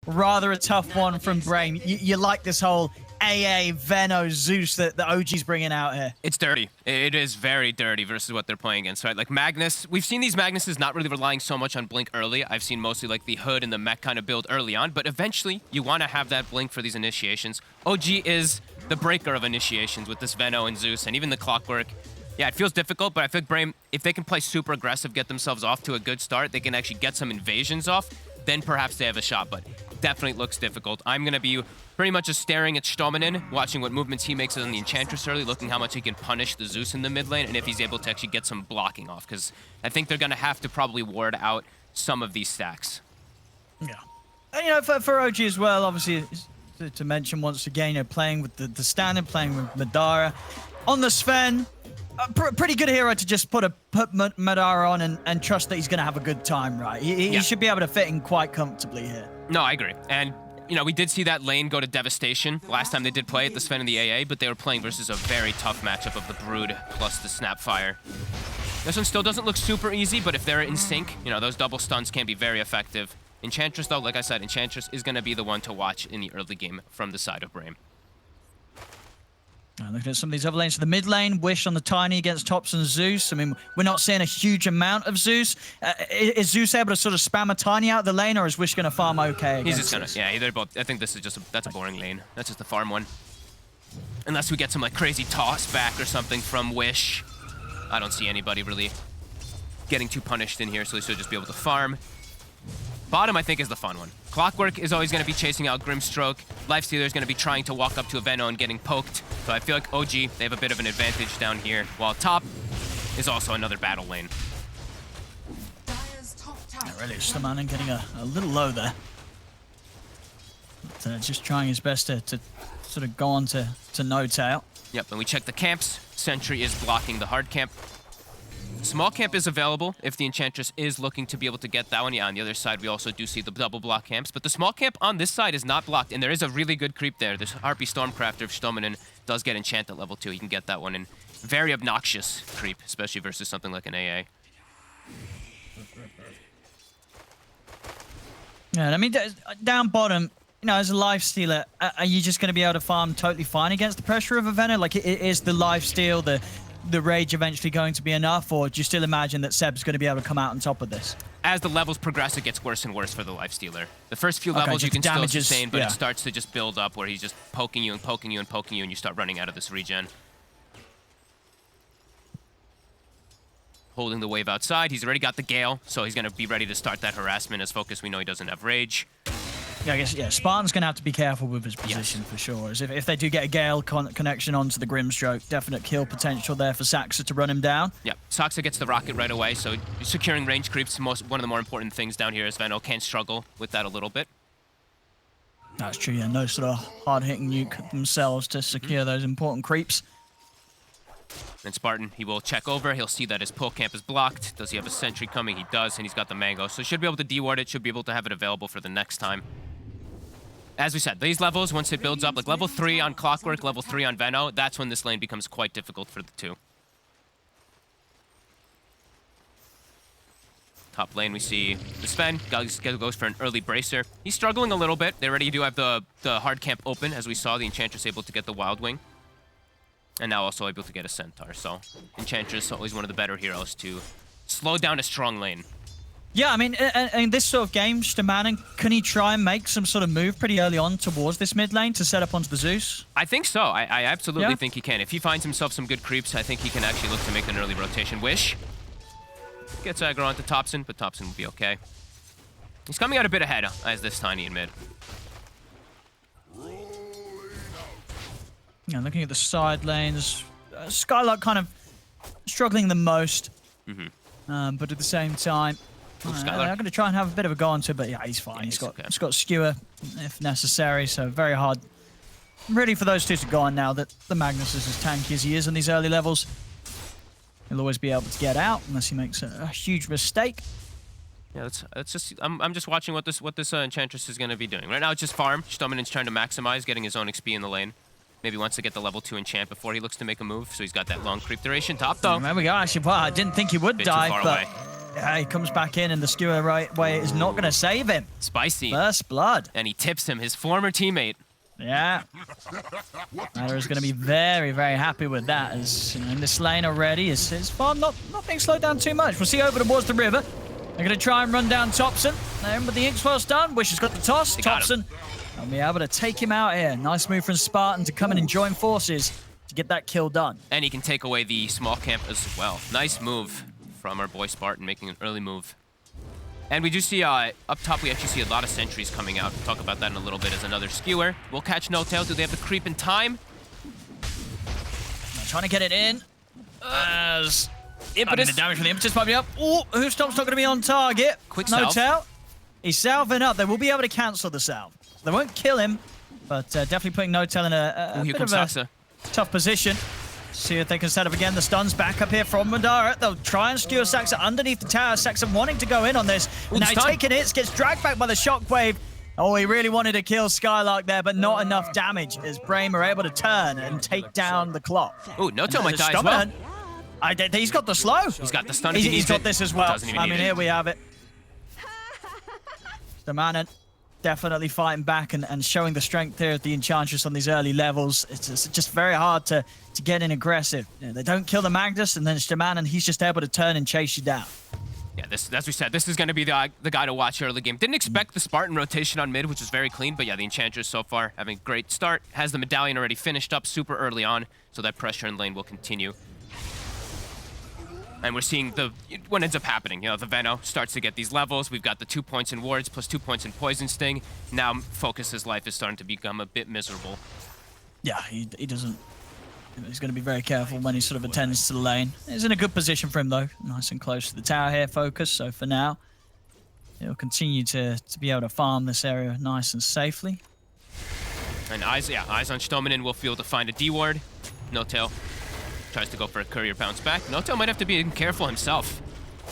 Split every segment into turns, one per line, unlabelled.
rather a tough one from Brain. You like this whole AA, Veno, Zeus that the OG's bringing out here.
It's dirty. It is very dirty versus what they're playing against, right? Like Magnus, we've seen these Magnuses not really relying so much on Blink early. I've seen mostly like the Hood and the Mech kind of build early on, but eventually you want to have that Blink for these initiations. OG is the breaker of initiations with this Veno and Zeus and even the Clockwork. Yeah, it feels difficult, but I feel like Brain, if they can play super aggressive, get themselves off to a good start, they can actually get some invasions off, then perhaps they have a shot, but definitely looks difficult. I'm going to be pretty much just staring at Stominen, watching what movements he makes on the Enchantress early, looking how much he can punish the Zeus in the mid lane, and if he's able to actually get some blocking off, because I think they're going to have to probably ward out some of these stacks.
Yeah. And, you know, for OG as well, obviously, to mention once again, you know, playing with the standard, playing with Madara. On the Sven, pretty good hero to just put Madara on and trust that he's going to have a good time, right? He should be able to fit in quite comfortably here.
No, I agree. And, you know, we did see that lane go to Devastation last time they did play it, the Sven and the AA, but they were playing versus a very tough matchup of the Brood plus the Snapfire. This one still doesn't look super easy, but if they're in sync, you know, those double stuns can be very effective. Enchantress, though, like I said, Enchantress is going to be the one to watch in the early game from the side of Brain.
Looking at some of these other lanes. The mid lane, Wish on the Tiny against Topson Zeus. I mean, we're not seeing a huge amount of Zeus. Is Zeus able to sort of spam a Tiny out of the lane, or is Wish going to farm okay
He's just
this?
Yeah, they're both. I think this is just that's a boring lane. That's just a farm one. Unless we get some like crazy toss back or something from Wish. I don't see anybody really getting too punished in here, so they should just be able to farm. Bottom, I think, is the fun one. Clockwork is always going to be chasing out Grimstroke. Lifestealer is going to be trying to walk up to a Veno and getting poked. So I feel like OG, they have a bit of an advantage down here, while top is also another battle lane.
Yeah, really, Stominen getting a little low there. But, just trying his best to sort of go on to notail.
Yep, and we check the camps. Sentry is blocking the hard camp. Small camp is available if the Enchantress is looking to be able to get that one. Yeah, on the other side, we also do see the double block camps. But the small camp on this side is not blocked, and there is a really good creep there. This Harpy Stormcrafter of Stominen does get enchant at level 2. He can get that one in. Very obnoxious creep, especially versus something like an AA.
Yeah, I mean, down bottom, you know, as a lifestealer, are you just going to be able to farm totally fine against the pressure of a Venom? Like, is the lifesteal, the rage eventually going to be enough, or do you still imagine that Seb's going to be able to come out on top of this?
As the levels progress, it gets worse and worse for the Lifestealer. The first few levels you can still sustain, but it starts to just build up where he's just poking you and poking you and poking you, and you start running out of this regen. Holding the wave outside. He's already got the Gale, so he's going to be ready to start that harassment as Focus. We know he doesn't have Rage.
Yeah, I guess, yeah, Spartan's going to have to be careful with his position for sure. As if they do get a Gale connection onto the Grimstroke, definite kill potential there for Saxa to run him down.
Yeah, Saxa gets the rocket right away, so securing range creeps one of the more important things down here, as Veno can struggle with that a little bit.
That's true, yeah, no sort of hard-hitting nuke themselves to secure those important creeps.
And Spartan, he will check over, he'll see that his pull camp is blocked. Does he have a sentry coming? He does, and he's got the Mango, so he should be able to deward it, should be able to have it available for the next time. As we said, these levels, once it builds up, like level 3 on Clockwork, level 3 on Veno, that's when this lane becomes quite difficult for the two. Top lane, we see the Sven goes for an early Bracer. He's struggling a little bit. They already do have the hard camp open, as we saw, the Enchantress able to get the Wild Wing. And now also able to get a Centaur, so Enchantress always one of the better heroes to slow down a strong lane.
Yeah, I mean, in this sort of game, Stominen, can he try and make some sort of move pretty early on towards this mid lane to set up onto the Zeus?
I think so. I absolutely think he can. If he finds himself some good creeps, I think he can actually look to make an early rotation. Wish gets aggro onto Topson, but Topson will be okay. He's coming out a bit ahead as this Tiny in mid.
Yeah, looking at the side lanes, Skylark kind of struggling the most, but at the same time, I'm going to try and have a bit of a go onto it, but yeah, he's fine. Yeah, he's got skewer if necessary, so very hard. Really for those two to go on now that the Magnus is as tanky as he is in these early levels. He'll always be able to get out unless he makes a huge mistake.
Yeah, that's just I'm just watching what this Enchantress is going to be doing. Right now it's just farm. Stominen's trying to maximize getting his own XP in the lane. Maybe wants to get the level 2 enchant before he looks to make a move, so he's got that long creep duration. Top though.
There we go. Actually, wow, I didn't think he would die, but Yeah, he comes back in and the skewer right way is not going to save him.
Spicy.
First blood.
And he tips him, his former teammate.
Yeah. Matter is going to be very, very happy with that. As you know, in this lane already, his farm not being slowed down too much. We'll see over towards the river. They're going to try and run down Topson. But the Ink's well done. Wish has got the toss. Topson will be able to take him out here. Nice move from Spartan to come in and join forces to get that kill done.
And he can take away the small camp as well. Nice move from our boy Spartan, making an early move. And we do see, up top, we actually see a lot of sentries coming out. We'll talk about that in a little bit as another skewer. We'll catch notail. Do they have the creep in time?
Trying to get it in. As
Impetus.
the damage from the Impetus might be up. Oh, Hoofstomp's not going to be on target.
Quick salve.
Notail. He's salving up. They will be able to cancel the salve. They won't kill him, but definitely putting notail in a bit of a tough position. See if they can set up again. The stun's back up here from Madara. They'll try and skewer Saxon underneath the tower. Saxon wanting to go in on this. Now he's taking hits, gets dragged back by the shockwave. Oh, he really wanted to kill Skylark there, but not enough damage as Brame are able to turn and take down the clock.
Oh, notail might die as well.
He's got the slow.
He's got the stun.
He's got this as well.
I mean,
here we have it. The man definitely fighting back and showing the strength here of the Enchantress on these early levels. It's just very hard to get in aggressive. You know, they don't kill the Magnus, and then Stamanen, he's just able to turn and chase you down.
Yeah, as we said, this is going to be the guy to watch early game. Didn't expect the Spartan rotation on mid, which was very clean, but yeah, the Enchantress so far having a great start. Has the medallion already finished up super early on, so that pressure in lane will continue. And we're seeing what ends up happening. You know, the Veno starts to get these levels. We've got the 2 points in wards plus 2 points in poison sting. Now Focus's life is starting to become a bit miserable.
Yeah, he doesn't. He's going to be very careful when he sort of attends to the lane. He's in a good position for him though, nice and close to the tower here. Focus. So for now, he'll continue to be able to farm this area nice and safely.
And eyes on Stamanen will be able to find a D ward. Notail tries to go for a courier bounce back. Notail might have to be careful himself.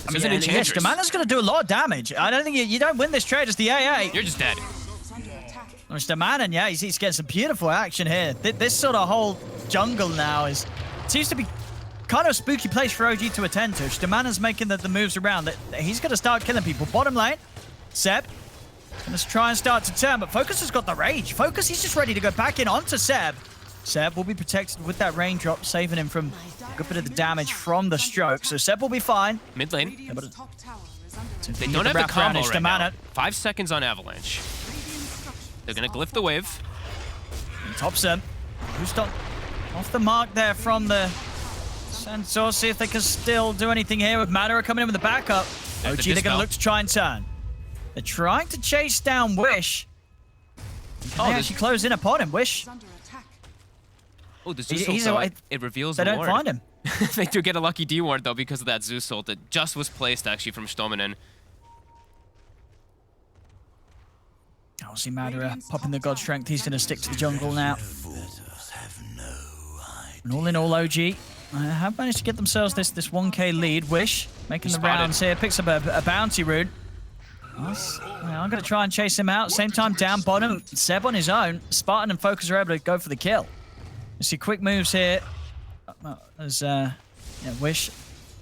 This is an Enchantress.
Stamanen's going to do a lot of damage. I don't think you don't win this trade as the AA.
You're just dead.
Stamanen, yeah, he's getting some beautiful action here. This sort of whole jungle now seems to be kind of a spooky place for OG to attend to. Stamanen's making the moves around. He's going to start killing people. Bottom lane, Seb. Let's try and start to turn, but Focus has got the rage. Focus, he's just ready to go back in onto Seb. Seb will be protected with that raindrop, saving him from a good bit of the damage from the stroke. So Seb will be fine.
Mid lane. They don't have the combo right now. 5 seconds on Avalanche. They're going to glyph the wave.
Topson. Who's off the mark there from the Centaur. See if they can still do anything here with Madara coming in with the backup. OG, they're going to look to try and turn. They're trying to chase down Wish. Can they actually close in upon him? Wish.
Oh, the Zeus ult, though, it reveals the ward.
They don't find him.
They do get a lucky D ward, though, because of that Zeus ult that just was placed, actually, from Stamanen.
I'll see Madara popping the God Strength. He's going to stick to the jungle now. And all in all, OG have managed to get themselves this 1k lead. Wish making the rounds here. Picks up a bounty rune. I'm going to try and chase him out. Same time down bottom. Seb on his own. Spartan and Focus are able to go for the kill. You see quick moves here. As Wish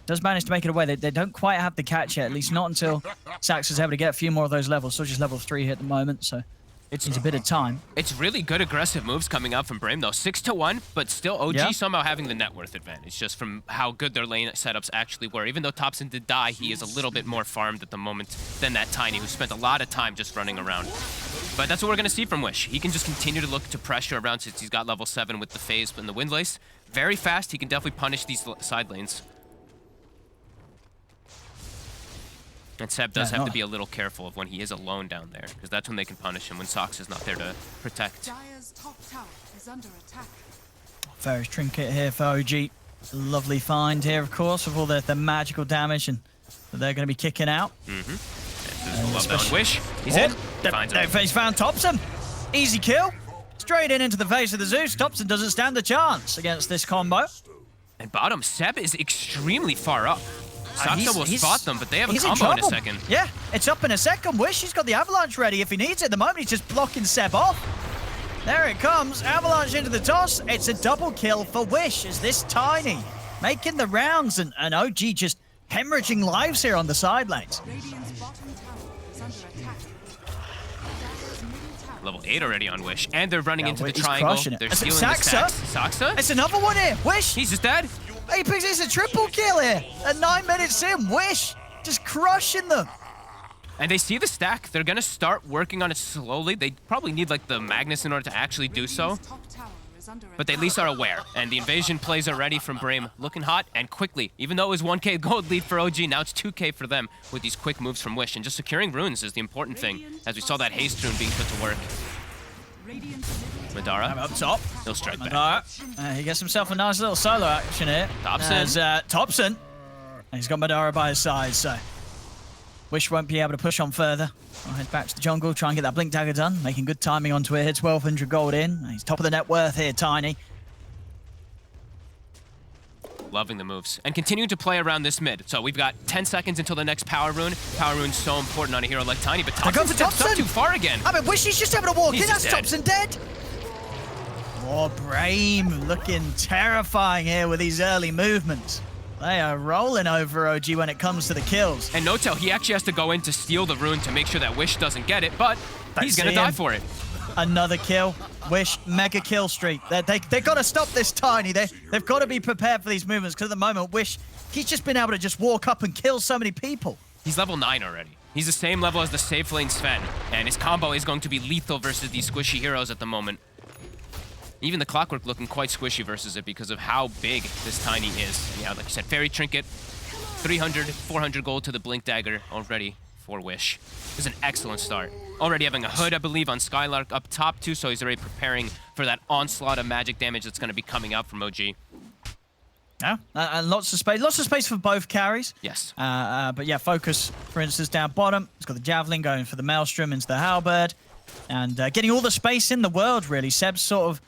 does manage to make it away. They don't quite have the catch yet, at least not until Sax is able to get a few more of those levels. So just level 3 here at the moment, so it needs a bit of time.
It's really good aggressive moves coming out from Brame, though. 6-1, but still OG somehow having the net worth advantage, just from how good their lane setups actually were. Even though Topson did die, he is a little bit more farmed at the moment than that Tiny, who spent a lot of time just running around. But that's what we're going to see from Wish. He can just continue to look to pressure around since he's got level 7 with the phase and the Windlace. Very fast, he can definitely punish these side lanes. And Seb does have to be a little careful of when he is alone down there, because that's when they can punish him, when Sox is not there to protect.
Dire's top tower is under attack.
Ferris Trinket here for OG. Lovely find here, of course, with all the magical damage and they're going to be kicking out.
Love that one. Wish. He's in.
He's found Topson. Easy kill. Straight into the face of the Zeus. Topson doesn't stand a chance against this combo.
And bottom, Seb is extremely far up. Saksa will spot them, but they have a combo in a second.
Yeah, it's up in a second. Wish, he's got the Avalanche ready if he needs it. At the moment, he's just blocking Seb off. There it comes. Avalanche into the toss. It's a double kill for Wish as this Tiny making the rounds, and OG just hemorrhaging lives here on the side lanes.
Radiant's bottom tower is under attack. Dire's middle tower.
Level 8 already on Wish. And they're running into the
Wish is
triangle.
crushing it.
They're
Is it
stealing the
Saxa?
stacks. Saxa?
It's another one here. Wish.
He's just dead.
Apex is a triple kill here. At 9 minutes in, Wish just crushing them.
And they see the stack. They're going to start working on it slowly. They probably need like the Magnus in order to actually do so.
Radiant's top tower is under
But they at least are aware. And the invasion plays are ready from Brame. Looking hot and quickly. Even though it was 1k gold lead for OG, now it's 2k for them with these quick moves from Wish. And just securing runes is the important thing. As we saw that haste rune being put to work.
Radiant's middle
Madara,
Up top.
he'll strike back.
Madara. He gets himself a nice little solo action here.
Topson.
As Topson. And he's got Madara by his side, so Wish won't be able to push on further. I'll head back to the jungle, try and get that Blink Dagger done. Making good timing onto it here. 1,200 gold in. He's top of the net worth here, Tiny.
Loving the moves. And continuing to play around this mid. So we've got 10 seconds until the next power rune. Power rune's so important on a hero like Tiny, but
They're going
Topson
for
steps up
Topson.
too far again.
I mean, Wish he's just able to walk
He's
in. That's
dead.
Topson dead. Oh, Brame looking terrifying here with these early movements. They are rolling over OG when it comes to the kills.
And notail, he actually has to go in to steal the rune to make sure that Wish doesn't get it, but he's
see
gonna die
him.
for it.
Another kill. Wish, mega kill streak. They got to stop this Tiny. They've got to be prepared for these movements because at the moment, Wish, he's just been able to just walk up and kill so many people.
He's level 9 already. He's the same level as the safe lane Sven, and his combo is going to be lethal versus these squishy heroes at the moment. Even the Clockwork looking quite squishy versus it because of how big this Tiny is. Yeah, like you said, Fairy Trinket, 300, 400 gold to the Blink Dagger already for Wish. This is an excellent start. Already having a hood, I believe, on Skylark up top too, so he's already preparing for that onslaught of magic damage that's going to be coming out from OG.
Yeah, and lots of space for both carries.
Yes.
But yeah, Focus, for instance, down bottom. He's got the Javelin going for the Maelstrom into the Halberd. And getting all the space in the world, really. Seb's sort of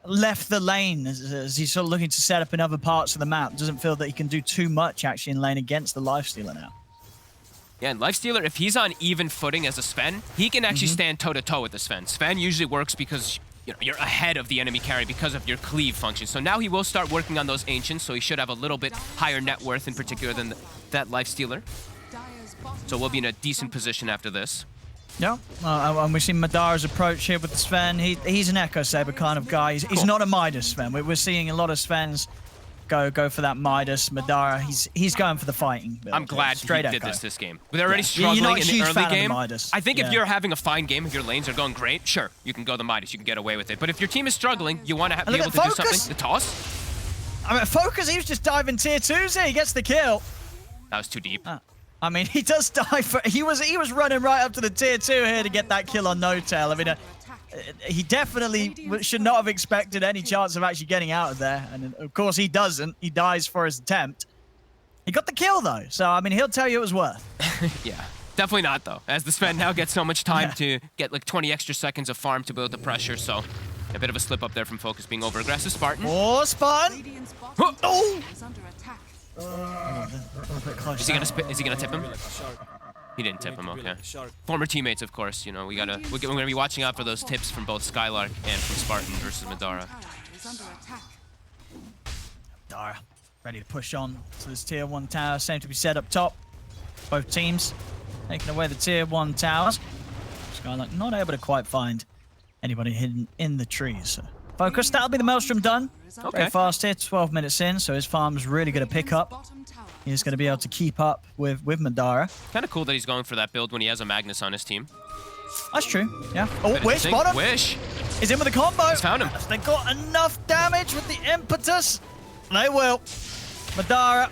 left the lane as he's sort of looking to set up in other parts of the map. Doesn't feel that he can do too much, actually, in lane against the Lifestealer now.
Yeah, and Lifestealer, if he's on even footing as a Sven, he can actually stand toe-to-toe with the Sven. Sven usually works because you're ahead of the enemy carry because of your cleave function. So now he will start working on those Ancients, so he should have a little bit higher net worth in particular than that Lifestealer.
Dire's bottom
So we'll be in a decent position after this.
Yeah, and we've seen Madara's approach here with the Sven. He's an Echo Saber kind of guy. He's not a Midas Sven. We're seeing a lot of Svens go for that Midas. Madara, he's going for the fighting build.
I'm glad he did
Echo.
this game. They're already
You're
struggling
not a
in the
huge
early
fan of the
game.
Midas.
I think
Yeah.
if you're having a fine game, if your lanes are going great, sure, you can go the Midas. You can get away with it. But if your team is struggling, you want to be
look
able
at
to do
Focus.
something. The toss?
I mean, Focus, he was just diving tier 2s here. He gets the kill.
That was too deep.
I mean, he does die for... He was running right up to the tier 2 here to get that kill on notail. I mean, he definitely should not have expected any chance of actually getting out of there. And of course, he doesn't. He dies for his attempt. He got the kill, though. So, I mean, he'll tell you it was worth.
Yeah, definitely not, though. As the Sven now gets so much time to get like 20 extra seconds of farm to build the pressure. So a bit of a slip up there from Focus being over-aggressive. Spartan.
Oh, Spartan.
Radiant's bottom
Oh!
is under attack.
Is he gonna tip him? He didn't tip him, okay. Former teammates, of course. You know, we're gonna be watching out for those tips from both Skylark and from Spartan versus Madara.
Tower is under attack.
Dara, ready to push on to this tier 1 tower. Same to be set up top. Both teams taking away the tier 1 towers. Skylark not able to quite find anybody hidden in the trees. So Focus, that'll be the Maelstrom done.
Okay.
Very fast here, 12 minutes in, so his farm's really going to pick up.
Bottom tower
He's going to be able to keep up with Madara.
Kind of cool that he's going for that build when he has a Magnus on his team.
That's true, yeah. Oh,
Bit
Wish,
interesting.
bottom.
Wish.
He's in with the combo.
He's found him.
They got enough damage with the impetus. They will. Madara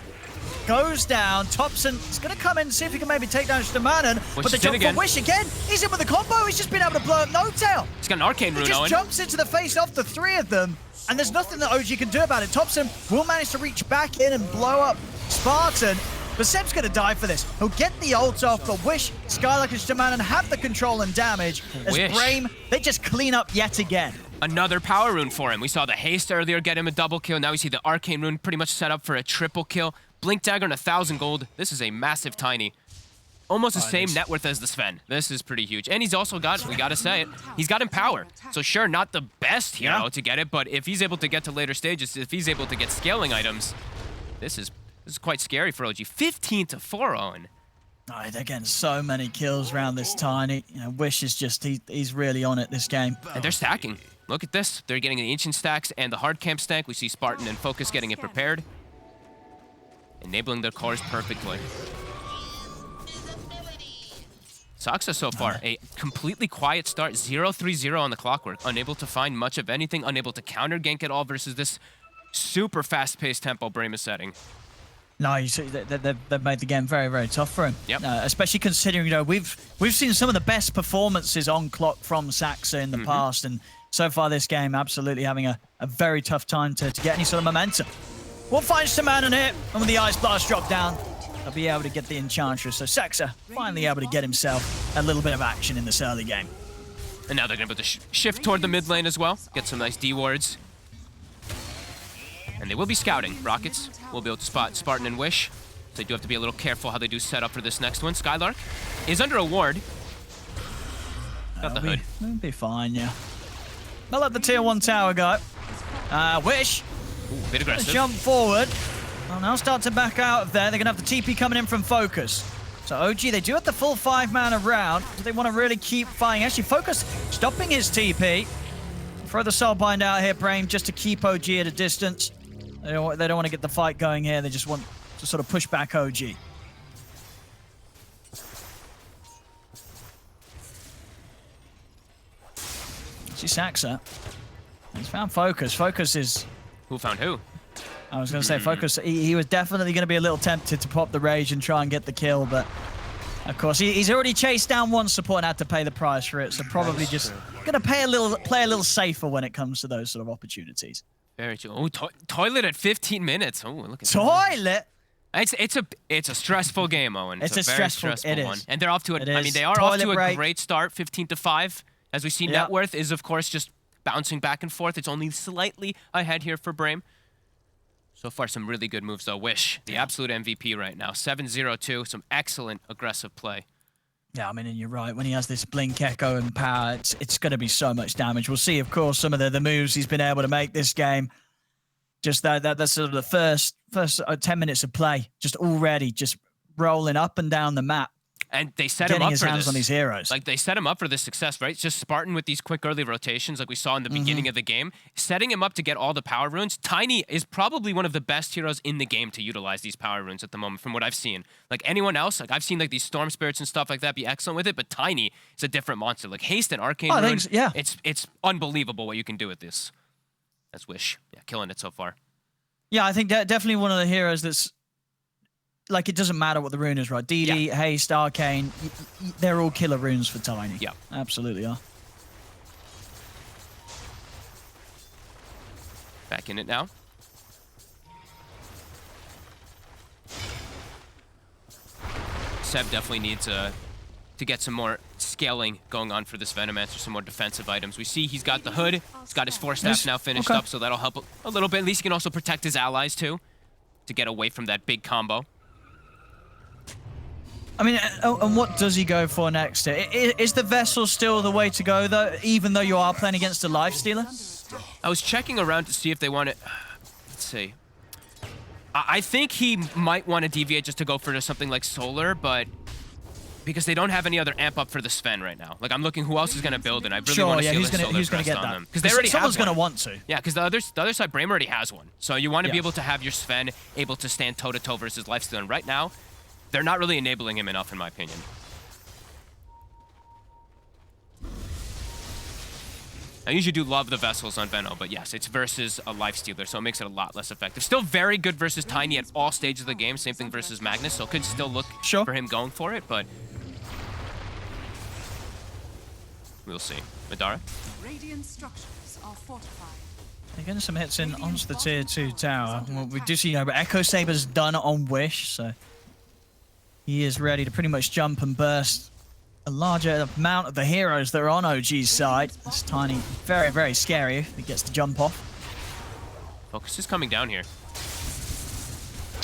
goes down. Topson is going to come in and see if he can maybe take down Shtamanen. But the
is in
jump
again.
for Wish again. He's in with the combo. He's just been able to blow up notail.
He's got an arcane
He
rune,
just
Owen.
jumps into the face of the 3 of them. And there's nothing that OG can do about it. Topson will manage to reach back in and blow up Spartan. But Seb's going to die for this. He'll get the ult off, but Wish, Skylark, and Shtamanen have the control and damage. As
Wish.
Brame, they just clean up yet again.
Another power rune for him. We saw the haste earlier get him a double kill. Now we see the arcane rune pretty much set up for a triple kill. Blink Dagger and 1,000 gold. This is a massive Tiny. Almost the same net worth as the Sven. This is pretty huge. And he's also got, we gotta say it, he's got Empower. So sure, not the best hero to get it, but if he's able to get to later stages, if he's able to get scaling items, this is This is quite scary for OG. 15 to 4, Owen.
Oh, they're getting so many kills around this Tiny. You know, Wish is just, he's really on it this game.
And they're stacking. Look at this. They're getting the Ancient stacks and the Hard Camp stack. We see Spartan and Focus getting it prepared. Enabling their cores perfectly. Saksa so far, a completely quiet start, 0-3-0 on the clockwork. Unable to find much of anything, unable to counter gank at all versus this super fast-paced tempo Brame is setting.
No, you see, they've made the game very, very tough for him.
Yep.
Especially considering, you know, we've seen some of the best performances on clock from Saksa in the past, and so far this game absolutely having a very tough time to get any sort of momentum. We'll find some man on it, and when the Ice Blast drop down, they'll be able to get the Enchantress. So Saksa finally able to get himself a little bit of action in this early game.
And now they're going to put the shift toward the mid lane as well. Get some nice D-wards. And they will be scouting. Rockets will be able to spot Spartan and Wish. So they do have to be a little careful how they do set up for this next one. Skylark is under a ward. Got the hood.
It'll be fine, yeah. They'll let the tier 1 tower go. Wish.
Ooh, bit aggressive.
Jump forward. Well, now start to back out of there. They're going to have the TP coming in from Focus. So OG, they do have the full 5-man around. Do they want to really keep fighting? Actually, Focus stopping his TP. Throw the Soulbind out here, Brame, just to keep OG at a distance. They don't want to get the fight going here. They just want to sort of push back OG. See Saksa. He's found Focus. Focus is...
Who found who?
I was going to say Focus. He was definitely going to be a little tempted to pop the rage and try and get the kill, but of course he's already chased down one support and had to pay the price for it. So probably just going to play a little safer when it comes to those sort of opportunities.
Very true. Oh, toilet at 15 minutes. Oh, look at
Toilet.
That. It's a stressful game, Owen.
It's
a very stressful one. And they're off to a. I mean, they are off to a great start. 15-5. As we see, net worth is of course just bouncing back and forth. It's only slightly ahead here for Brame. So far, some really good moves, though. Wish, the absolute MVP right now. 7-0-2, some excellent aggressive play.
Yeah, I mean, and you're right. When he has this Blink Echo and power, it's going to be so much damage. We'll see, of course, some of the moves he's been able to make this game. Just that's sort of the first 10 minutes of play, just already just rolling up and down the map.
And they set him up for this.
Getting his hands on these heroes.
Like, they set him up for this success, right? It's just Spartan with these quick early rotations like we saw in the beginning of the game. Setting him up to get all the power runes. Tiny is probably one of the best heroes in the game to utilize these power runes at the moment from what I've seen. Like, anyone else, like, I've seen, like, these Storm Spirits and stuff like that be excellent with it, but Tiny is a different monster. Like, Haste and Arcane Rune,
yeah.
It's unbelievable what you can do with this. That's Wish. Yeah, killing it so far.
Yeah, I think definitely one of the heroes that's... Like, it doesn't matter what the rune is, right? DD, Haste, Arcane, they're all killer runes for Tiny.
Yeah.
Absolutely are.
Back in it now. Seb definitely needs to get some more scaling going on for this Venomancer, some more defensive items. We see he's got the hood, he's got his 4-staff now finished up, so that'll help a little bit. At least he can also protect his allies, too, to get away from that big combo.
I mean, and what does he go for next? Is the Vessel still the way to go, though, even though you are playing against a Lifestealer?
I was checking around to see if they want to... Let's see. I think he might want to deviate just to go for something like Solar, but... Because they don't have any other amp up for the Sven right now. Like, I'm looking who else is going to build, and I really want to see
who's going to get that?
Because they already
someone's going to want to.
Yeah, because the other side, Brame already has one. So you want to be able to have your Sven able to stand toe-to-toe versus Lifestealer. And right now, they're not really enabling him enough, in my opinion. I usually do love the Vessels on Veno, but yes, it's versus a Lifestealer, so it makes it a lot less effective. Still very good versus Tiny at all stages of the game. Same thing versus Magnus, so it could still look for him going for it, but... We'll see. Madara?
Radiant structures are fortified.
They're getting some hits in onto the tier 2 tower. Well, we do see, you know, but Echo Saber's done on Wish, so he is ready to pretty much jump and burst a larger amount of the heroes that are on OG's side. It's Tiny, very, very scary if he gets to jump off.
Focus is coming down here.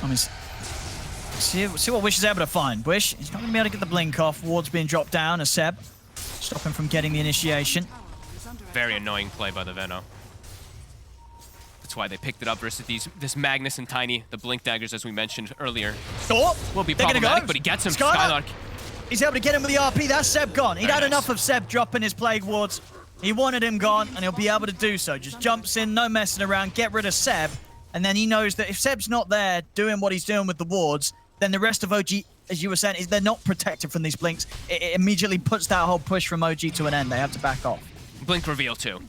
I mean, see what Wish is able to find. Wish, he's not going to be able to get the blink off. Ward's being dropped down as Seb. Stop him from getting the initiation.
Very annoying play by the Veno. That's why they picked it up versus this Magnus and Tiny, the Blink daggers, as we mentioned earlier.
Oh,
Will be
they're gonna
problematic,
go.
but he gets him.
Skylark. He's able to get him with the RP. That's Seb gone. He'd had
nice.
enough of Seb dropping his Plague Wards. He wanted him gone, and he'll be able to do so. Just jumps in, no messing around, get rid of Seb, and then he knows that if Seb's not there doing what he's doing with the wards, then the rest of OG, as you were saying, is they're not protected from these blinks. It immediately puts that whole push from OG to an end. They have to back off.
Blink reveal too.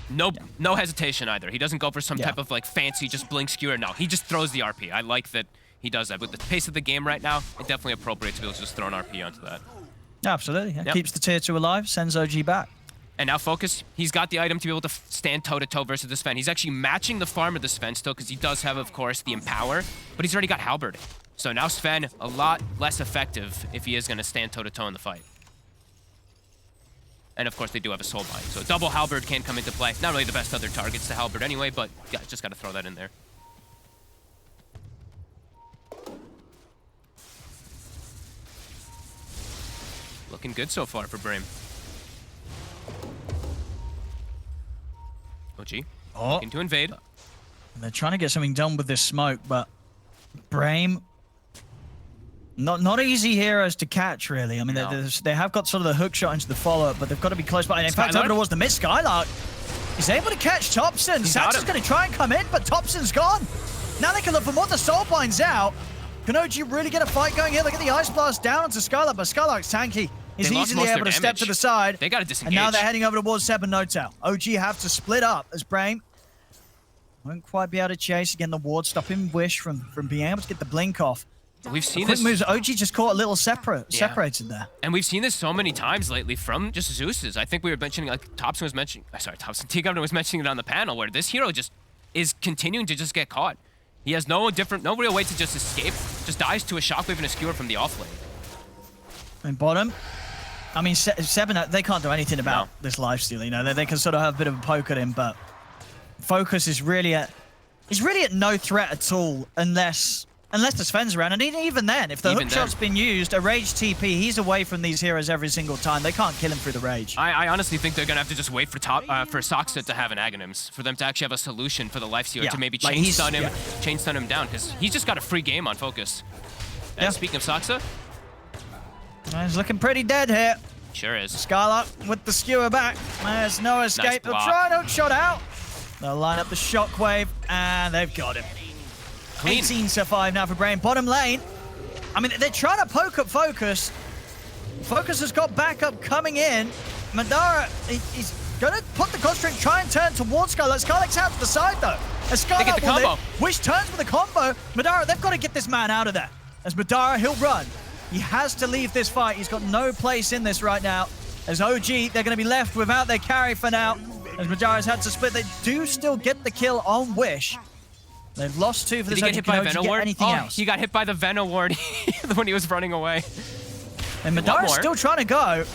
No hesitation either. He doesn't go for some type of like fancy just blink skewer. No, he just throws the RP. I like that he does that. With the pace of the game right now, it's definitely appropriate to be able to just throw an RP onto that.
Absolutely. That keeps the tier 2 alive, sends OG back.
And now Focus, he's got the item to be able to stand toe-to-toe versus the Sven. He's actually matching the farm of the Sven still because he does have, of course, the Empower, but he's already got Halberd. So now Sven, a lot less effective if he is going to stand toe-to-toe in the fight. And of course, they do have a Soulbind. So double Halberd can come into play. Not really the best other targets to Halberd anyway, but yeah, just got to throw that in there. Looking good so far for Brim. OG, looking to invade.
They're trying to get something done with this smoke, but Brame, not easy heroes to catch, really. I mean, they have got sort of the hook shot into the follow-up, but they've got to be close by. And in fact, over towards the mid, Skylark is able to catch Topson. Sax is going to try and come in, but Topson's gone. Now they can look for more. The Soulbind's out. Can OG really get a fight going here? Look at the Ice Blast down onto Skylark, but Skylark's tanky. He's easily able to step to the side.
They got to disengage.
And now they're heading over towards Seb and notail. OG have to split up as Brame won't quite be able to chase. Again, the ward stopping Wish from being able to get the blink off.
We've seen
quick
this.
Moves. OG just caught a little separated there.
And we've seen this so many times lately from just Zeus's. I think we were mentioning, like Topson was mentioning, T-Governor was mentioning it on the panel, where this hero just is continuing to just get caught. He has no real way to just escape. Just dies to a shockwave and a skewer from the offlane.
And bottom. I mean, Seven, they can't do anything about this lifesteal, you know. They can sort of have a bit of a poke at him, but Focus is really at no threat at all unless the Sven's around. And even then, if the hook shot's been used, a rage TP, he's away from these heroes every single time. They can't kill him through the rage.
I honestly think they're going to have to just wait for Soxa to have an Aghanim's, for them to actually have a solution for the lifestealer to maybe chain stun him down, because he's just got a free game on Focus. And speaking of Soxa,
he's looking pretty dead here.
Sure is.
Skylark with the skewer back. There's no escape. They'll try and shot out. They'll line up the shockwave, and they've got him. Clean. 18 to 5 now for Brain. Bottom lane. I mean, they're trying to poke up Focus. Focus has got backup coming in. Madara, he's going to put the constraint, try and turn towards Skylark. Skylark's out to the side, though. As Skylark
get the combo.
Wish turns with a combo. Madara, they've got to get this man out of there. As Madara, he'll run. He has to leave this fight. He's got no place in this right now. As OG, they're going to be left without their carry for now. As Madara's had to split, they do still get the kill on Wish. They've lost 2 for this.
Did he get hit by Venom Ward?
Else?
He got hit by the Venom Ward when he was running away.
And Madara's still trying to go.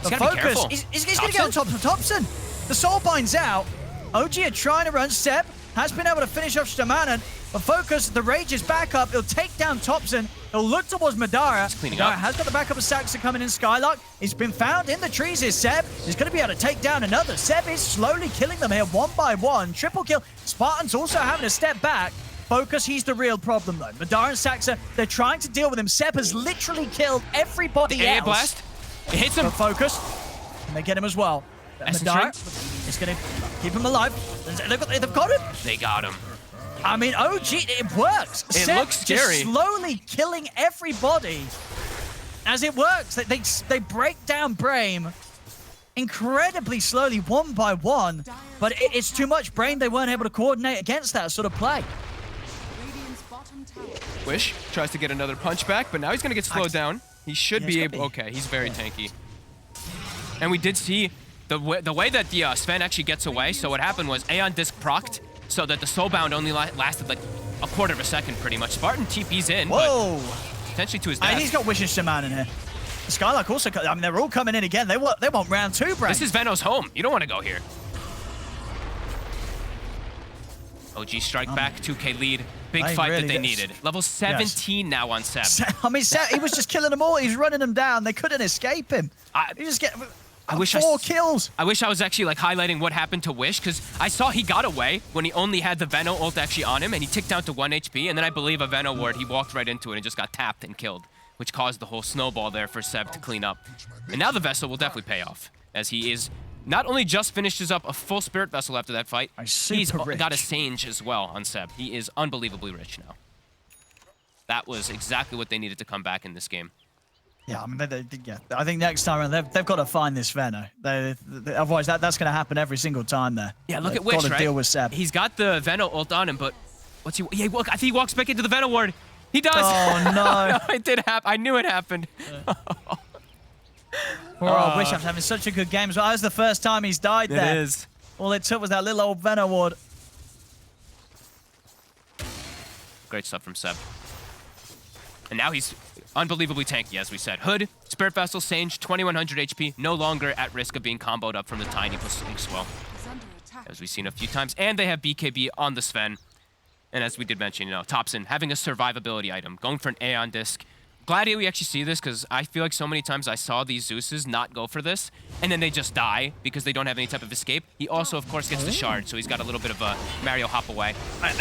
He's
But Focus, he's going to get on top of Topson. The Soulbind's out. OG are trying to run. Seb has been able to finish off Stamanen. But Focus, the Rage is back up. He'll take down Topson. He'll look towards Madara. Madara has got the backup of Saxa coming in. Skylark, he's been found in the trees here. Seb is going to be able to take down another. Seb is slowly killing them here one by one. Triple kill. Spartan's also having to step back. Focus, he's the real problem though. Madara and Saxa, they're trying to deal with him. Seb has literally killed everybody else.
Blast. It hits him.
But Focus, and they get him as well. Madara is going to keep him alive. They've got him.
They got him.
I mean, OG, it works.
It looks scary.
Just slowly killing everybody as it works. They break down Brame incredibly slowly, one by one. But it's too much Brame. They weren't able to coordinate against that sort of play.
Wish tries to get another punch back, but now he's going to get slowed down. He should be able... Okay, he's very tanky. And we did see the way that the Sven actually gets away. So what happened was Aeon Disc procced, so that the Soulbound only lasted like a quarter of a second, pretty much. Spartan TP's in, but potentially to his death.
And he's got Wish and Shaman in here. Skylark also, I mean, they're all coming in again. They want round 2, Brad.
This is Veno's home. You don't want to go here. OG strike back, 2K lead. Big fight really that they needed. Level 17 now on Seb.
I mean, Seb, he was just killing them all. He's running them down. They couldn't escape him.
I wish
4 kills.
I wish I was actually like highlighting what happened to Wish, because I saw he got away when he only had the Veno ult actually on him, and he ticked down to 1 HP, and then I believe a Veno ward, he walked right into it and just got tapped and killed, which caused the whole snowball there for Seb to clean up. And now the Vessel will definitely pay off, as he is not only just finishes up a full Spirit Vessel after that fight, he's got a Sage as well on Seb. He is unbelievably rich now. That was exactly what they needed to come back in this game.
Yeah, I mean, yeah. I think next time around they've got to find this Veno. Otherwise, that's going to happen every single time there.
Yeah, look at Wish, right?
Deal with Seb.
He's got the Veno ult on him, but what's he? Yeah, look, I think he walks back into the Veno ward. He does.
Oh no!
No, it did happen. I knew it happened.
Poor Wish after having such a good game. So that was the first time he's died there.
It is.
All it took was that little old Veno ward.
Great stuff from Seb. And now he's unbelievably tanky, as we said. Hood, Spirit Vessel, Sage, 2100 HP, no longer at risk of being comboed up from the Tiny plus Swell, as we've seen a few times. And they have BKB on the Sven. And as we did mention, you know, Topson having a survivability item, going for an Aeon Disc. Glad we actually see this, because I feel like so many times I saw these Zeuses not go for this, and then they just die because they don't have any type of escape. He also, of course, gets the Shard, so he's got a little bit of a Mario hop away.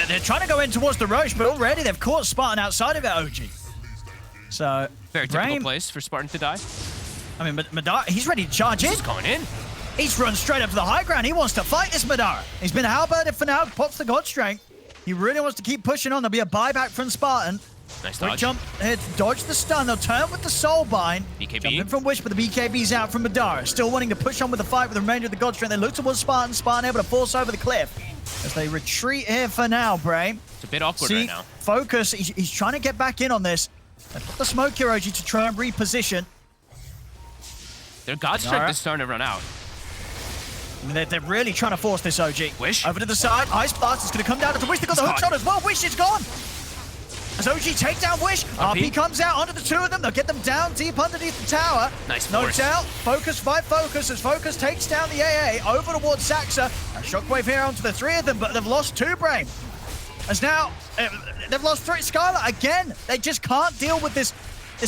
They're trying to go in towards the Roche, but already they've caught Spartan outside of it, OG. So,
very typical place for Spartan to die.
I mean, Madara, he's ready to charge in.
He's going in.
He's run straight up to the high ground. He wants to fight this Madara. He's been halberded for now, pops the God Strength. He really wants to keep pushing on. There'll be a buyback from Spartan.
Nice dodge.
Jump here to dodge the stun. They'll turn with the Soul Bind.
BKB.
Jump in from Wish, but the BKB's out from Madara. Still wanting to push on with the fight with the remainder of the God Strength. They look towards Spartan. Spartan able to force over the cliff. As they retreat here for now, Bray.
It's a bit awkward right now.
Focus. He's trying to get back in on this. They've got the smoke here, OG, to try and reposition.
Their God Strength is starting to run out.
I mean, they're really trying to force this, OG.
Wish.
Over to the side. Ice Blast is going to come down to Wish. They've got the hook shot as well. Wish is gone. As OG take down Wish, RP comes out onto the two of them. They'll get them down deep underneath the tower.
Nice force.
Notail, Focus, fight Focus as Focus takes down the AA over towards Saxa. A shockwave here onto the three of them, but they've lost 2 Brain. As now, they've lost 3. Scarlet again. They just can't deal with this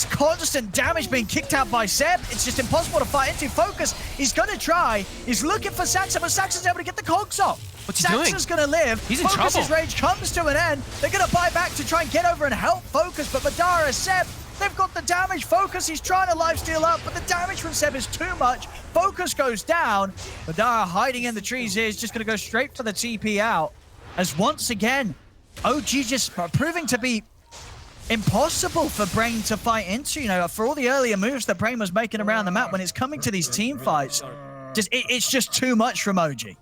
constant damage being kicked out by Seb. It's just impossible to fight into. Focus, he's going to try. He's looking for Saxa, but Saxa's able to get the cogs off.
What's he doing?
Saxa's going to live.
He's in
Focus's
trouble.
rage comes to an end. They're going to buy back to try and get over and help Focus, but Madara, Seb, they've got the damage. Focus, he's trying to lifesteal up, but the damage from Seb is too much. Focus goes down. Madara hiding in the trees here is just going to go straight for the TP out. As once again, OG just proving to be impossible for Brain to fight into. You know, for all the earlier moves that Brain was making around the map, when it's coming to these team fights, it's just too much from OG.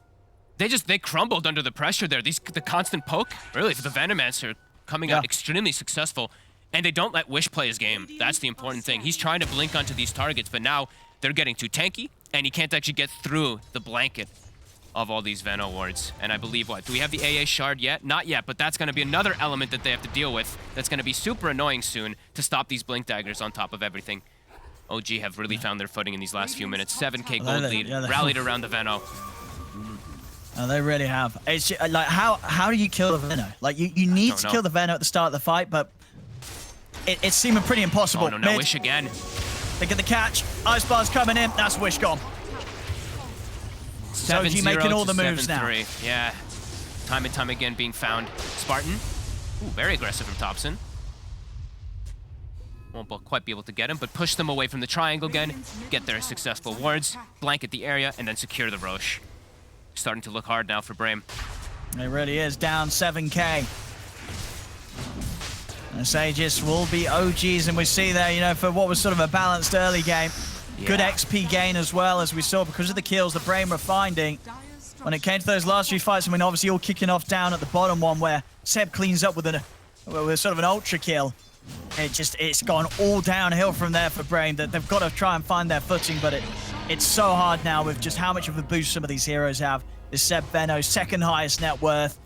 They crumbled under the pressure there. The constant poke, really, for the Venomancer coming out extremely successful. And they don't let Wish play his game. That's the important thing. He's trying to blink onto these targets, but now they're getting too tanky, and he can't actually get through the blanket of all these Veno wards. And I believe, do we have the AA shard yet? Not yet, but that's going to be another element that they have to deal with that's going to be super annoying soon to stop these blink daggers on top of everything. OG have really found their footing in these last few minutes. 7k gold lead, rallied around the Veno.
Oh, they really have. It's just, like, how do you kill the Veno? Like, you need to kill the Veno at the start of the fight, but it's seeming pretty impossible.
Oh, no, Wish again.
They get the catch. Ice Bar's coming in. That's Wish gone.
7-0
making all the moves
7-3.
now.
Yeah, time and time again being found. Spartan, very aggressive from Topson. Won't quite be able to get him, but push them away from the triangle again, get their successful wards, blanket the area, and then secure the Roche. Starting to look hard now for Brame.
It really is, down 7k. And Sages will be OGs, and we see there, you know, for what was sort of a balanced early game, good XP gain as well, as we saw, because of the kills that Brame were finding. When it came to those last few fights, I mean, obviously all kicking off down at the bottom one, where Seb cleans up with sort of an ultra kill. It's gone all downhill from there for Brame. That they've got to try and find their footing, but it's so hard now with just how much of a boost some of these heroes have. This Seb Veno, second highest net worth.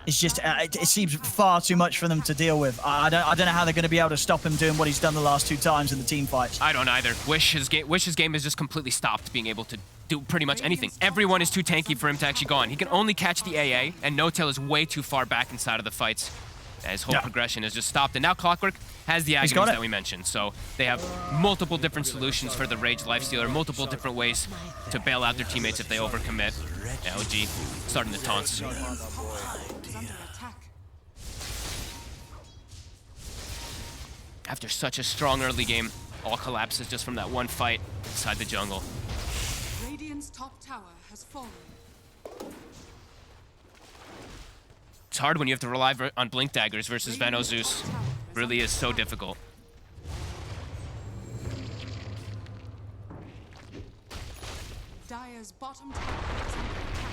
It's just, it seems far too much for them to deal with. I don't know how they're going to be able to stop him doing what he's done the last 2 times in the team fights.
I don't either. Wish's game has just completely stopped being able to do pretty much anything. Everyone is too tanky for him to actually go on. He can only catch the AA, and Notail is way too far back inside of the fights. His whole progression has just stopped. And now Clockwork has the agonies that we mentioned. So they have multiple different solutions for the Rage Lifestealer, multiple different ways to bail out their teammates if they overcommit. Yeah, OG starting the taunts. After such a strong early game, all collapses just from that one fight inside the jungle.
Radiant's top tower has fallen.
It's hard when you have to rely on Blink Daggers versus Veno Zeus. Really is so difficult.
Dire's bottom tower is under attack.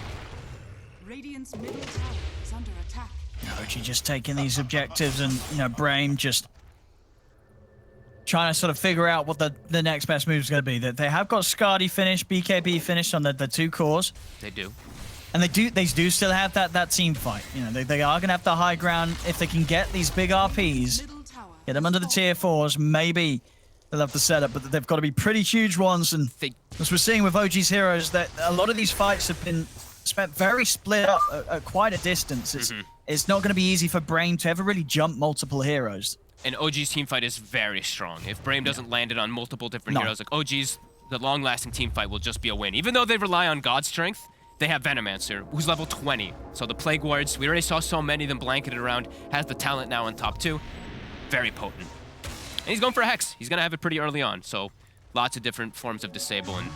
Radiant's middle tower is under attack.
OG just taking these objectives and, you know, Brame just trying to sort of figure out what the next best move is going to be. They have got Skadi finished, BKB finished on the two cores.
They do.
And they do still have that team fight. You know, they are going to have the high ground. If they can get these big RPs, get them under the tier 4s, maybe they'll have the setup, but they've got to be pretty huge ones. And as we're seeing with OG's heroes, that a lot of these fights have been spent very split up at quite a distance. It's not going to be easy for Brame to ever really jump multiple heroes.
And OG's team fight is very strong. If Brame doesn't land it on multiple different heroes, like OG's, the long-lasting team fight will just be a win. Even though they rely on God Strength, they have Venomancer, who's level 20. So the Plague Wards, we already saw so many of them blanketed around, has the talent now on top 2. Very potent. And he's going for a Hex. He's going to have it pretty early on. So lots of different forms of disable and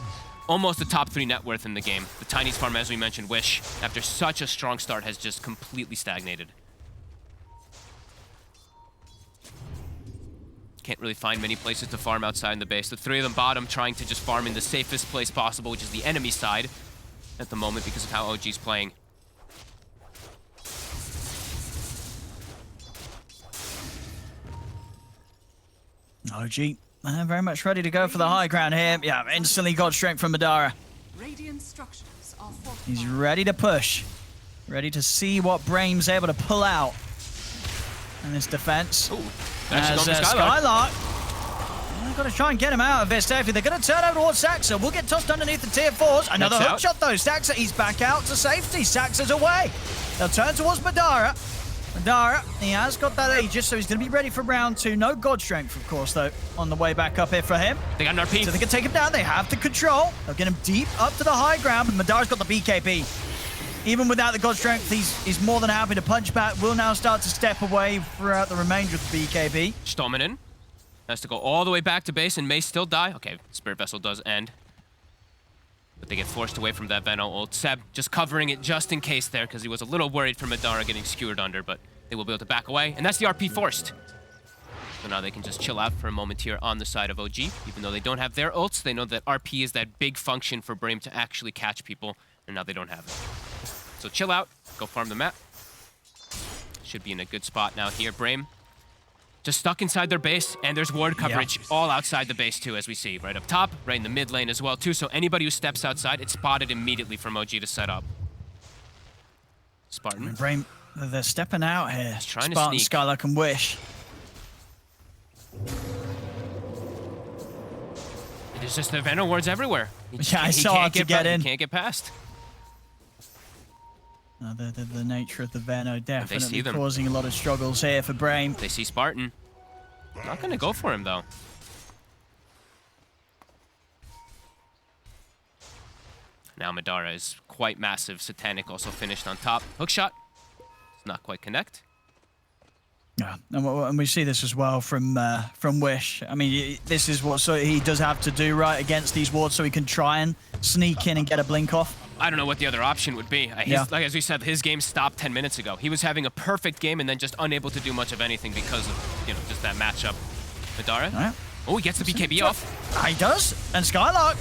almost the top 3 net worth in the game. The Tiny's farm, as we mentioned, Wish, after such a strong start, has just completely stagnated. Can't really find many places to farm outside in the base. The 3 of them bottom trying to just farm in the safest place possible, which is the enemy side at the moment because of how OG's playing.
OG very much ready to go for the high ground here. Yeah, instantly got strength from Madara. He's ready to push. Ready to see what Brame's able to pull out in this defense. As Skylark. They've got to try and get him out of this. They're going to turn over towards Saxa. We'll get tossed underneath the tier 4s. Another hook shot, though. Saxa, he's back out to safety. Saxa's away. They'll turn towards Madara. Madara, he has got that Aegis, so he's going to be ready for round 2. No God Strength, of course, though, on the way back up here for him.
They got an RP.
So they can take him down. They have the control. They'll get him deep up to the high ground, but Madara's got the BKB. Even without the God Strength, he's more than happy to punch back. Will now start to step away throughout the remainder of the BKB.
Stominen has to go all the way back to base and may still die. Okay, Spirit Vessel does end. But they get forced away from that Veno ult. Seb just covering it just in case there because he was a little worried for Madara getting skewered under, but they will be able to back away. And that's the RP forced. So now they can just chill out for a moment here on the side of OG. Even though they don't have their ults, they know that RP is that big function for Brame to actually catch people, and now they don't have it. So chill out, go farm the map. Should be in a good spot now here. Brame just stuck inside their base, and there's ward coverage all outside the base too, as we see. Right up top, right in the mid lane as well too. So anybody who steps outside, it's spotted immediately from OG to set up. Spartan.
Brame, they're stepping out here.
He's trying
Spartan,
to sneak.
Skylark, and Wish.
There's just the Veno wards everywhere.
It's hard to get in.
He can't get past.
No, the nature of the Veno definitely
them.
causing a lot of struggles here for Brame.
They see Spartan. Not going to go for him, though. Now Madara is quite massive. Satanic also finished on top. Hookshot. Does not quite connect.
Yeah, and we see this as well from Wish. I mean, this is what he does have to do, right, against these wards, so he can try and sneak in and get a blink off.
I don't know what the other option would be. Like as we said, his game stopped 10 minutes ago. He was having a perfect game and then just unable to do much of anything because of, you know, just that matchup. Madara.
Right.
Oh, he gets the BKB off.
He does. And Skylark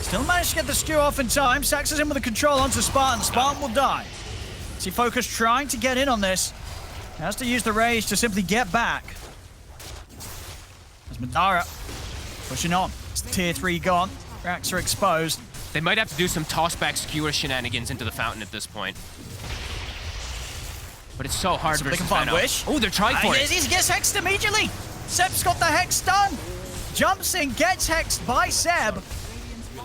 still managed to get the skew off in time. Saxes in with the control onto Spartan. Spartan will die. See Focus trying to get in on this. Has to use the rage to simply get back. There's Madara pushing on. It's tier 3 gone. Racks are exposed.
They might have to do some toss-back skewer shenanigans into the fountain at this point. But it's so hard versus Veno.
Wish.
Oh, they're trying for it.
He gets hexed immediately. Seb's got the hex done. Jumps in, gets hexed by Seb.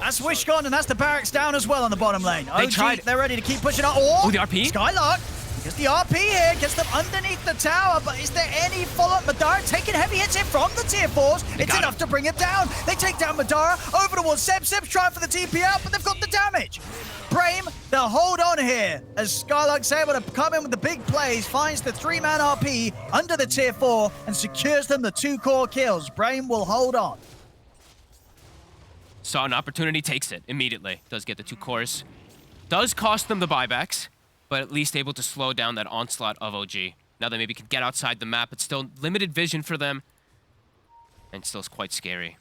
That's Wish gone, and that's the barracks down as well on the bottom lane. OG, they're ready to keep pushing up. Oh,
the RP.
Skylark Gets the RP here, gets them underneath the tower, but is there any follow-up? Madara taking heavy hits here from the tier 4s. It's enough to bring it down. They take down Madara, over towards Seb. Seb's trying for the TP out, but they've got the damage. Brame, they'll hold on here as Skylark's able to come in with the big plays, finds the 3-man RP under the tier 4 and secures them the 2 core kills. Brame will hold on.
Saw an opportunity, takes it immediately. Does get the 2 cores. Does cost them the buybacks, but at least able to slow down that onslaught of OG. Now they maybe can get outside the map, but still limited vision for them. And still is quite scary.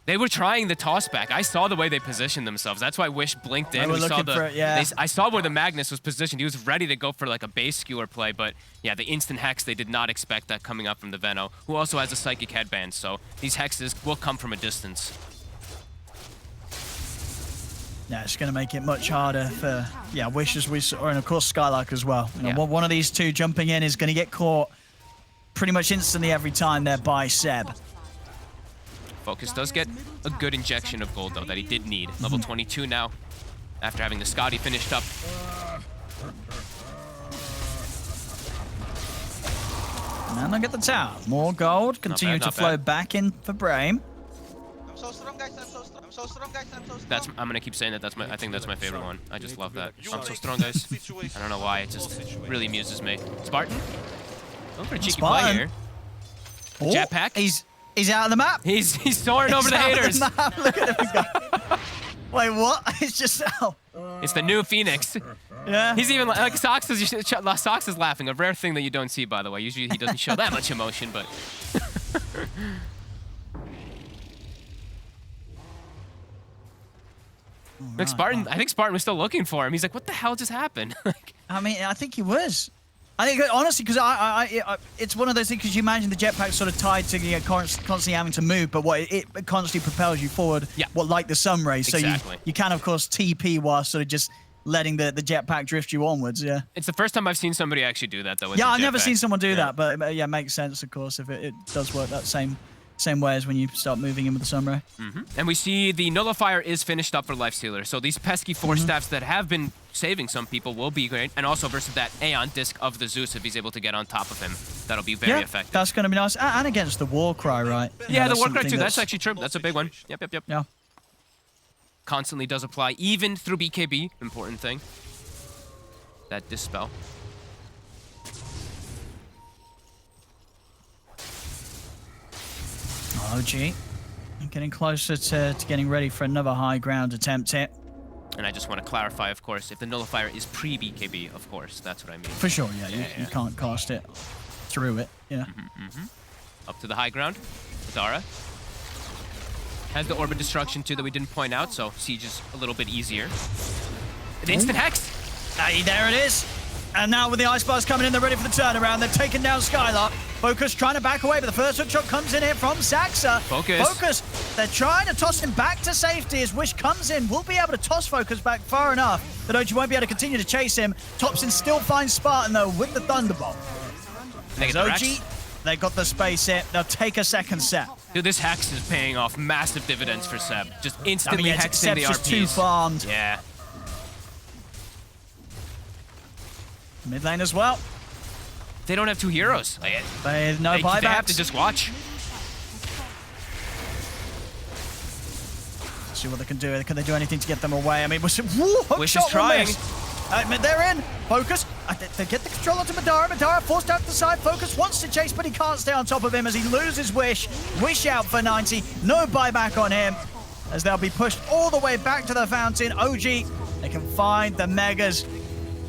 They were trying the toss back. I saw the way they positioned themselves. That's why Wish blinked in.
We saw
the,
for it, yeah.
I saw where the Magnus was positioned. He was ready to go for like a base skewer play, but yeah, the instant hex, they did not expect that coming up from the Veno, who also has a psychic headband, so these hexes will come from a distance.
Yeah, it's going to make it much harder for, Wish as we saw, and of course Skylark as well. You know, one of these two jumping in is going to get caught pretty much instantly every time they're by Seb.
Focus does get a good injection of gold, though, that he did need. Level 22 now, after having the Scotty finished up.
And look at the tower. More gold, continue to flow back in for Brame.
I'm so strong, guys. I'm so strong. I'm so strong, guys. I'm so strong.
I'm gonna keep saying that. I think that's my favorite one. I just love that. I'm so strong, guys. I don't know why. It just really amuses me. Spartan. Going for a cheeky play here.
Oh,
Jetpack.
He's out of the map.
He's soaring over the haters.
Look at him go. Wait, what? It's just
It's the new Phoenix.
Yeah.
He's even like Sox is laughing. A rare thing that you don't see, by the way. Usually he doesn't show that much emotion, but. Like Spartan, I think Spartan was still looking for him. He's like, "What the hell just happened?"
I mean, I think he was. I think honestly, because it's one of those things. Because you imagine the jetpack sort of tied to constantly having to move, but what it constantly propels you forward.
Yeah.
What like the sun rays. So
Exactly.
you can of course TP while sort of just letting the jetpack drift you onwards. Yeah.
It's the first time I've seen somebody actually do that, though. With
Yeah,
the
I've never
jetpack.
seen someone do that, but yeah, makes sense of course if it does work that same way as when you start moving in with the sunray.
And we see the nullifier is finished up for Lifestealer. So these pesky 4 staffs that have been saving some people will be great. And also versus that Aeon disc of the Zeus, if he's able to get on top of him, that'll be very effective.
That's going to be nice. And against the Warcry, right?
Yeah, the Warcry too. That's actually true. That's a big one. Yep.
Yeah.
Constantly does apply, even through BKB. Important thing. That Dispel.
OG. Getting closer to getting ready for another high ground attempt here.
And I just want to clarify, of course, if the nullifier is pre-BKB, of course. That's what I mean.
For sure, yeah. You can't cast it through it, yeah.
Up to the high ground. Madara has the Orbit Destruction, too, that we didn't point out, so Siege is a little bit easier. The instant hex!
Hey, there it is. And now with the Ice Bars coming in, they're ready for the turnaround. They've taken down Skylark. Focus trying to back away, but the first hook shot comes in here from Saxa. Focus. They're trying to toss him back to safety as Wish comes in. We'll be able to toss Focus back far enough that OG won't be able to continue to chase him. Topson still finds Spartan, though, with the Thunderbolt. There's OG. They got the space here. They'll take a second set.
Dude, this hex is paying off massive dividends for Seb. Just instantly hexing the RPs.
Just too farmed.
Yeah.
Mid lane as well.
They don't have 2 heroes.
They have no buybacks.
They have to just watch.
See what they can do. Can they do anything to get them away? I mean, Wish
is trying.
They're in. Focus. They get the control onto Madara. Madara forced out to the side. Focus wants to chase, but he can't stay on top of him as he loses Wish. Wish out for 90. No buyback on him as they'll be pushed all the way back to the fountain. OG, they can find the Megas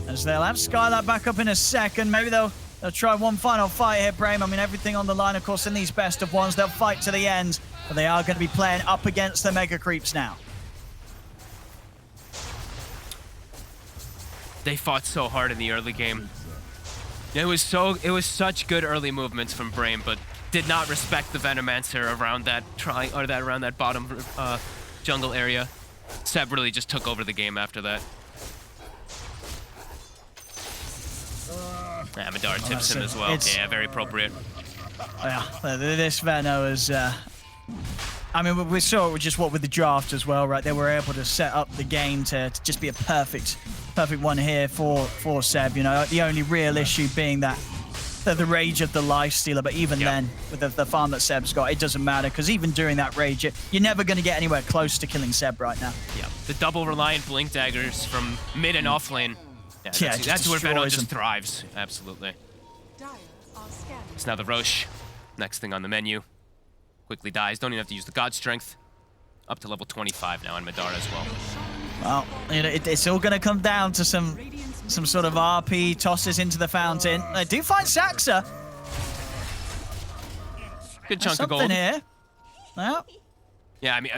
as they'll have Skylark back up in a second. Maybe they'll try one final fight here, Brame. I mean, everything on the line, of course, in these best of ones. They'll fight to the end, but they are going to be playing up against the Mega Creeps now.
They fought so hard in the early game. It was such good early movements from Brame, but did not respect the Venomancer around that bottom jungle area. Seb really just took over the game after that. Yeah, Madara tips him as well. Yeah, very appropriate.
Yeah, this Veno is... I mean, we saw it just with the draft as well, right? They were able to set up the game to just be a perfect perfect one here for Seb. You know, the only real issue being that the rage of the lifestealer, but even then, with the farm that Seb's got, it doesn't matter, because even during that rage, you're never going to get anywhere close to killing Seb right now.
Yeah, the double reliant blink daggers from mid and off lane. Yeah, that's where Venom just thrives. Absolutely. So now the Roche, next thing on the menu, quickly dies. Don't even have to use the God Strength. Up to level 25 now on Madara as well.
Well, you know, it's all going to come down to some sort of RP tosses into the fountain. They do find Saxa.
Good chunk of gold.
Something here. Well.
Yeah, I mean,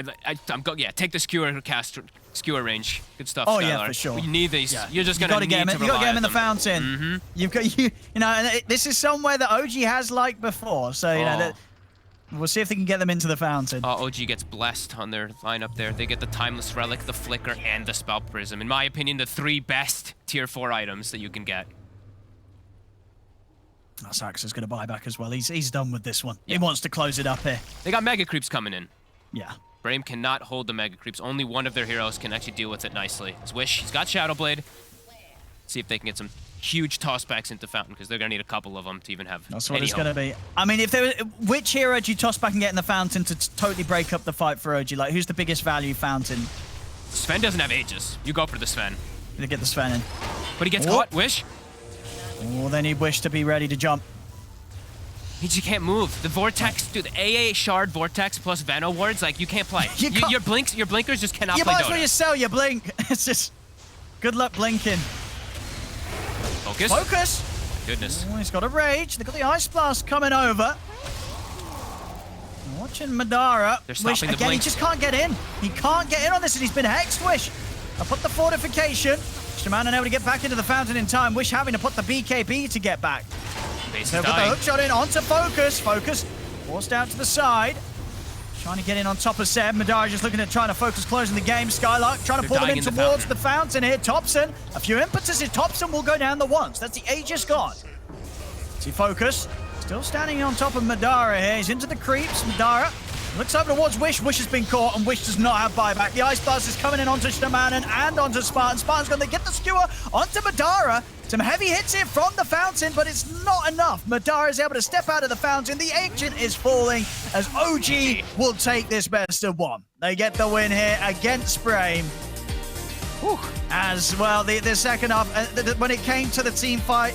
take the skewer range. Good stuff.
Oh
Skylar.
yeah, for sure.
You need these.
Yeah.
You're just gonna need to rely on them.
You got to get him in the fountain.
Mm-hmm.
You've got you know, and this is somewhere that OG has liked before. So you know that. We'll see if they can get them into the fountain.
OG gets blessed on their lineup there. They get the Timeless Relic, the Flicker, and the Spell Prism. In my opinion, the 3 best tier 4 items that you can get.
Saxa's going to buy back as well. He's done with this one. Yeah. He wants to close it up here.
They got Mega Creeps coming in.
Yeah.
Brame cannot hold the Mega Creeps. Only one of their heroes can actually deal with it nicely. His Wish, he's got Shadow Blade. See if they can get some huge tossbacks into Fountain, because they're going to need a couple of them to even have
That's what it's going to be. I mean, which hero do you toss back and get in the Fountain to totally break up the fight for OG? Like, who's the biggest value Fountain?
Sven doesn't have Aegis. You go for the Sven.
You get the Sven in.
But he gets caught. Wish.
Oh, they need Wish to be ready to jump.
He just can't move. The Vortex, dude, the AA Shard Vortex plus Vano wards, like, you can't play. Your blinkers just cannot play Dota.
You might as well just sell your blink. It's just good luck blinking.
Focus.
Focus.
Goodness.
Oh, he's got a rage. They've got the Ice Blast coming over. Watching Madara.
They're stopping the
again,
blink.
He just can't get in. He can't get in on this, and he's been hexed. Wish. I put the fortification. Shaman unable to get back into the fountain in time. Wish having to put the BKB to get back. So put the hook shot in onto Focus. Focus forced out to the side. Trying to get in on top of Seb. Madara just looking at trying to focus closing the game. Skylark trying to pull them in towards the fountain here. Topson. A few impetuses. Topson will go down the once. That's the Aegis God. See Focus. Still standing on top of Madara here. He's into the creeps. Madara looks over towards Wish. Wish has been caught, and Wish does not have buyback. The Ice Blast is coming in onto Shamanan and onto Spartan. Spartan's going to get the skewer onto Madara. Some heavy hits here from the fountain, but it's not enough. Madara is able to step out of the fountain. The agent is falling as OG will take this best of 1. They get the win here against Brame. Whew. As well, the second half, when it came to the team fight,